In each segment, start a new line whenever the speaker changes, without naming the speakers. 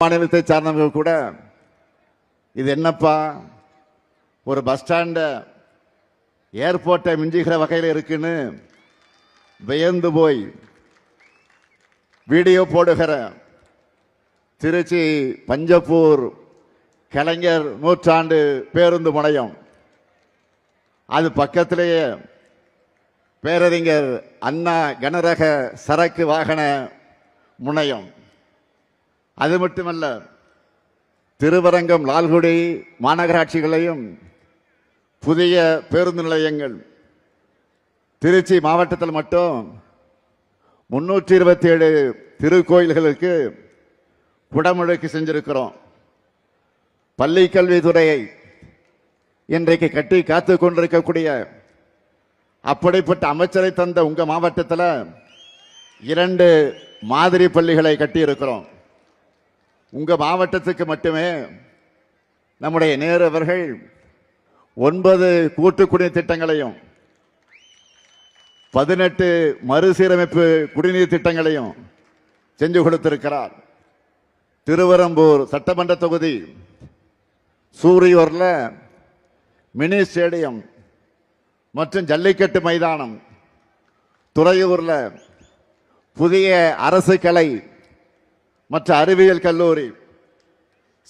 மாநிலத்தை சார்ந்தவர்கள் கூட இது என்னப்பா ஒரு பஸ் ஸ்டாண்ட ஏர்போர்ட்டை மிஞ்சுகிற வகையில் இருக்குன்னு வியந்து போய் வீடியோ போடுகிற திருச்சி பஞ்சப்பூர் கலைஞர் நூற்றாண்டு பேருந்து முனையம், அது பக்கத்திலேயே பேரறிஞர் அண்ணா கனரக சரக்கு வாகன முனையம். அது மட்டுமல்ல, திருவரங்கம் லால்குடி மாநகராட்சிகளையும் புதிய பேருந்து நிலையங்கள் திருச்சி மாவட்டத்தில் மட்டும் 327 திருக்கோயில்களுக்கு குடமுழுக்கு செஞ்சிருக்கிறோம். பள்ளி கல்வித்துறையை இன்றைக்கு கட்டி காத்து கொண்டிருக்கக்கூடிய அப்படிப்பட்ட அமைச்சரை தந்த உங்க மாவட்டத்தில் 2 மாதிரி பள்ளிகளை கட்டி இருக்கிறோம். உங்க மாவட்டத்துக்கு மட்டுமே நம்முடைய நேரு அவர்கள் 9 கூட்டு குடிநீர் திட்டங்களையும் 18 மறுசீரமைப்பு குடிநீர் திட்டங்களையும் செஞ்சு கொடுத்திருக்கிறார். திருவரம்பூர் சட்டமன்ற தொகுதி சூரியூர்ல மினி ஸ்டேடியம் மற்றும் ஜல்லிக்கட்டு மைதானம், துறையூர்ல புதிய அரசு கலை மற்ற அறிவியல் கல்லூரி,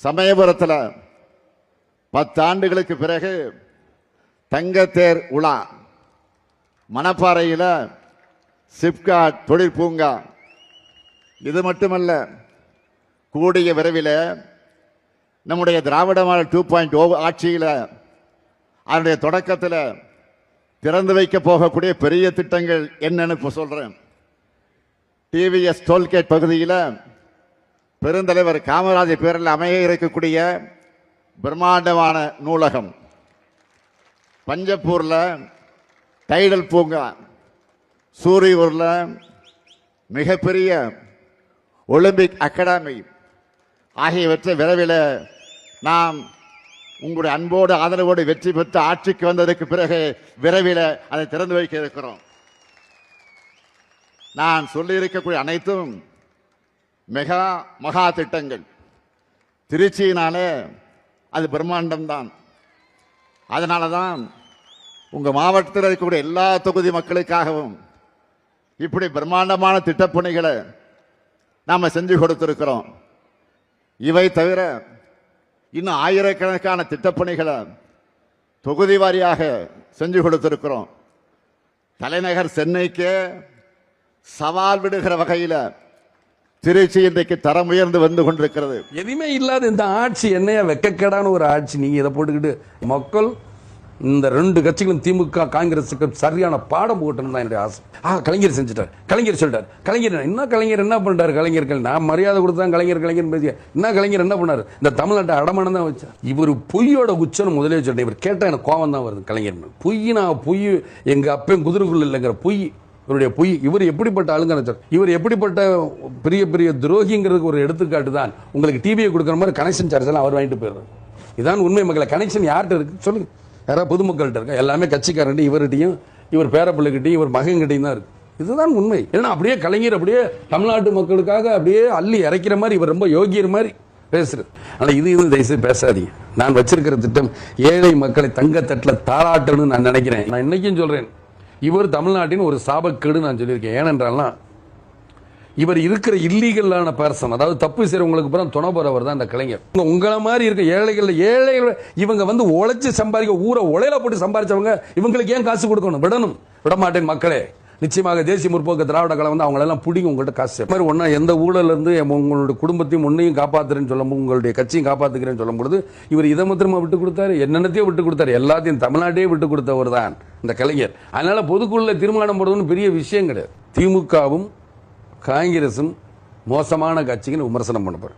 சமயபுரத்தில் 10 ஆண்டுகளுக்கு பிறகு தங்கத்தேர் உலா, மணப்பாறையில் சிப்காட் தொழிற்பூங்கா. இது மட்டுமல்ல, கூடிய விரைவில் நம்முடைய திராவிட மாடல் 2.0 ஆட்சியில் அதனுடைய தொடக்கத்தில் திறந்து வைக்க போகக்கூடிய பெரிய திட்டங்கள் என்னன்னு இப்போ சொல்றேன். டிவிஎஸ் டோல்கேட் பகுதியில் பெருந்தலைவர் காமராஜர் பேரில் அமைய இருக்கக்கூடிய பிரம்மாண்டமான நூலகம், பஞ்சப்பூர்ல டைடல் பூங்கா, சூரியூர்ல மிகப்பெரிய ஒலிம்பிக் அகாடமி ஆகியவற்றை விரைவில் நாம் உங்களுடைய அன்போடு ஆதரவோடு வெற்றி பெற்று ஆட்சிக்கு வந்ததற்கு பிறகு விரைவில் அதை திறந்து வைக்க இருக்கிறோம். நான் சொல்லியிருக்கக்கூடிய அனைத்தும் மகா திட்டங்கள். திருச்சியினாலே அது பிரம்மாண்டம் தான். அதனால தான் உங்க மாவட்டத்தில் இருக்கக்கூடிய எல்லா தொகுதி மக்களுக்காகவும் இப்படி பிரம்மாண்டமான திட்டப்பணிகளை நாம செஞ்சு கொடுத்திருக்கிறோம். இவை தவிர இன்னும் ஆயிரக்கணக்கான திட்டப்பணிகளை தொகுதி வாரியாக செஞ்சு கொடுத்திருக்கிறோம். தலைநகர் சென்னைக்கு சவால் விடுகிற வகையில் திருச்சி இன்றைக்கு தரம் உயர்ந்து வந்து கொண்டிருக்கிறது.
எதுவுமே இல்லாத இந்த ஆட்சி என்னையா வெக்கக்கேடான ஒரு ஆட்சி. நீங்க இதை போட்டுக்கிட்டு மக்கள் இந்த 2 கட்சிகளும் திமுக காங்கிரஸுக்கு சரியான பாடம் போட்டணும் தான் என்னுடைய ஆசை. கலைஞர் செஞ்சுட்டார், கலைஞர் சொல்லிட்டார், கலைஞர் கலைஞர் என்ன பண்ணிட்டாரு? கலைஞர்கள் நான் மரியாதை கொடுத்தான் கலைஞர் பேசிய என்ன கலைஞர் என்ன பண்ணாரு? இந்த தமிழ்நாட்டை அடமானம் தான் வச்சார். இவர் பொய்யோட உச்சம் முதலே சொல்றேன். இவர் கேட்டா எனக்கு கோவம் தான் வருது. கலைஞர் பொய் எங்க அப்பன் குதிரைக்குள்ள இல்லைங்கிற பொய் இவருடைய பொய். இவர் எப்படிப்பட்ட ஆளுங்க, இவர் எப்படிப்பட்ட பெரிய பெரிய துரோகிங்கிறதுக்கு ஒரு எடுத்துக்காட்டு தான். உங்களுக்கு டிவியை கொடுக்குற மாதிரி கனெக்ஷன் சார்ஜ் எல்லாம் அவர் வாங்கிட்டு போயிடுறாரு. இதான் உண்மை மக்களை. கனெக்ஷன் யார்கிட்ட இருக்கு சொல்லுங்க? யாராவது பொதுமக்கள்கிட்ட இருக்கா? எல்லாமே கட்சிக்காரன் இவர்கிட்டையும் இவர் பேரப்பிள்ளைகிட்டையும் இவர் மகன்கிட்டையும் தான் இருக்கு. இதுதான் உண்மை. ஏன்னா அப்படியே கலைஞர் அப்படியே தமிழ்நாட்டு மக்களுக்காக அப்படியே அள்ளி இறைக்கிற மாதிரி இவர் ரொம்ப யோகியர் மாதிரி பேசுறது. ஆனால் இது தயவுசெய்து பேசாதீங்க. நான் வச்சிருக்கிற திட்டம் ஏழை மக்களை தங்கத்தட்டில் தாளாட்டணும்னு நான் நினைக்கிறேன். நான் இன்னைக்கும் சொல்றேன், இவர் தமிழ்நாட்டின் ஒரு சாபக்கேடு நான் சொல்லியிருக்கேன். ஏனென்றால் இவர் இருக்கிற இல்லீகலான பர்சன், அதாவது தப்பு செய்யறவங்களுக்கு புறம் துணை போறவர் தான் இந்த கலைஞர். உங்களை மாதிரி இருக்க ஏழைகள் இவங்க வந்து உழைச்சு சம்பாதிக்க ஊரை உலையில போட்டு சம்பாதிச்சவங்க இவங்களுக்கு ஏன் காசு கொடுக்கணும்? விடமாட்டேன் மக்களே. நிச்சயமாக தேசிய முற்போக்கு திராவிட கழகம் வந்து அவங்களெல்லாம் பிடிங்க உங்கள்கிட்ட காசு மாதிரி ஒன்னா எந்த ஊழல இருந்து உங்களுடைய குடும்பத்தையும் ஒன்னையும் காப்பாத்துறேன்னு சொல்லும், உங்களுடைய கட்சியும் காப்பாத்துக்கிறேன்னு சொல்லும் பொழுது இவர் இதை மாத்திரமா விட்டு கொடுத்தாரு, என்னென்னத்தையும் விட்டு கொடுத்தாரு, எல்லாத்தையும் தமிழ்நாட்டையே விட்டு கொடுத்தவர் தான் இந்த கலைஞர். அதனால பொதுக்குள்ள தீர்மானம் போடுறதுன்னு பெரிய விஷயம் கிடையாது. திமுகவும் காங்கிரசும் மோசமான கட்சிகள் விமர்சனம் பண்ண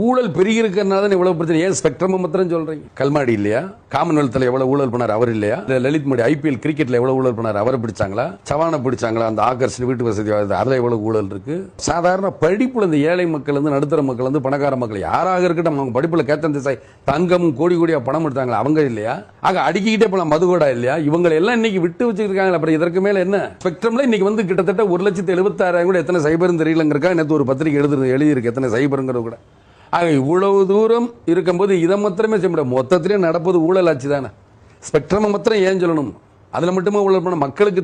ஊழல் பெருகி இருக்கிறதுனால தான் இவ்வளவு பிரச்சனை. ஏன் ஸ்பெக்ட்ரம் மாத்திரம் சொல்றீங்க? கல்மாடி இல்லையா? காமன்வெல்த்ல எவ்வளவு ஊழல் பண்ணார் அவர் இல்லையா? லலித் மோடி ஐபிஎல் கிரிக்கெட்ல எவ்வளவு ஊழல் பண்ணார் அவரை பிடிச்சாங்களா? சவானை பிடிச்சாங்களா? அந்த ஆகர்ஷன் வீட்டு வசதி அதுல எவ்வளவு ஊழல் இருக்கு? சாதாரண படிப்புல இந்த ஏழை மக்கள் வந்து நடுத்தர மக்கள் வந்து பணக்கார மக்கள் யாராக இருக்கட்டும் அவங்க படிப்புல கேத்தன் திசாய் தங்கமும் கோடி கோடியா பணம் எடுத்தாங்களா அவங்க இல்லையா? ஆக அடிக்கிட்டே போலாம் மதுகோடா இல்லையா? இவங்க எல்லாம் இன்னைக்கு விட்டு வச்சிருக்காங்க. அப்புறம் இதற்கு மேல என்ன? ஸ்பெக்ட்ரம்ல இன்னைக்கு வந்து கிட்டத்தட்ட 1,76,000 கூட எத்தனை சைபர்னு தெரியலங்கிறக்கா நேற்று ஒரு பத்திரிகை எழுதியிருக்கு எத்தனை சைபருங்கிறது கூட. ஆக இவ்வளவு தூரம் இருக்கும்போது இதை மாத்திரமே செய்ய முடியாது. மொத்தத்திலே நடப்பது ஊழல் ஆட்சி தானே. ஸ்பெக்ட்ரம் மாத்திரம் ஏன் சொல்லணும்? அதுல மட்டுமே ஊழல் பண்ண மக்களுக்கு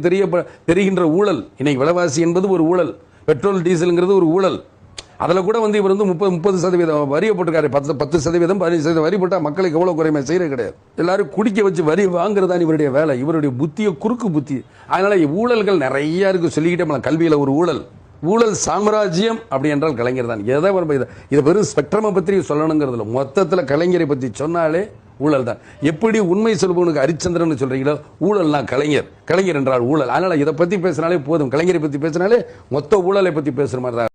தெரிகின்ற ஊழல். இன்னைக்கு விலைவாசி என்பது ஒரு ஊழல், பெட்ரோல் டீசல்ங்கிறது ஒரு ஊழல். அதுல கூட இவர் 30% வரியை போட்டிருக்காரு. 10% 15% வரி போட்டா மக்களுக்கு எவ்வளவு குறைமை செய்யறது கிடையாது. எல்லாரும் குடிக்க வச்சு வரி வாங்குறதா இவருடைய வேலை. இவருடைய புத்திய குறுக்கு புத்தி. அதனால ஊழல்கள் நிறைய இருக்கு, சொல்லிக்கிட்டே போலாம். கல்வியில ஒரு ஊழல், ஊழல் சாம்ராஜ்யம் அப்படி என்றால் கலைஞர் தான். எதை இதை வெறும் ஸ்பெக்ட்ரமை பற்றி சொல்லணுங்கிறதுல மொத்தத்தில் கலைஞரை பற்றி சொன்னாலே ஊழல் தான். எப்படி உண்மை சொல்பவனுக்கு ஹரிச்சந்திரன் சொல்றீங்களோ, ஊழல்னா கலைஞர், கலைஞர் என்றால் ஊழல். அதனால இதை பத்தி பேசினாலே போதும். கலைஞரை பத்தி பேசினாலே மொத்த ஊழலை பத்தி பேசுற மாதிரி தான்.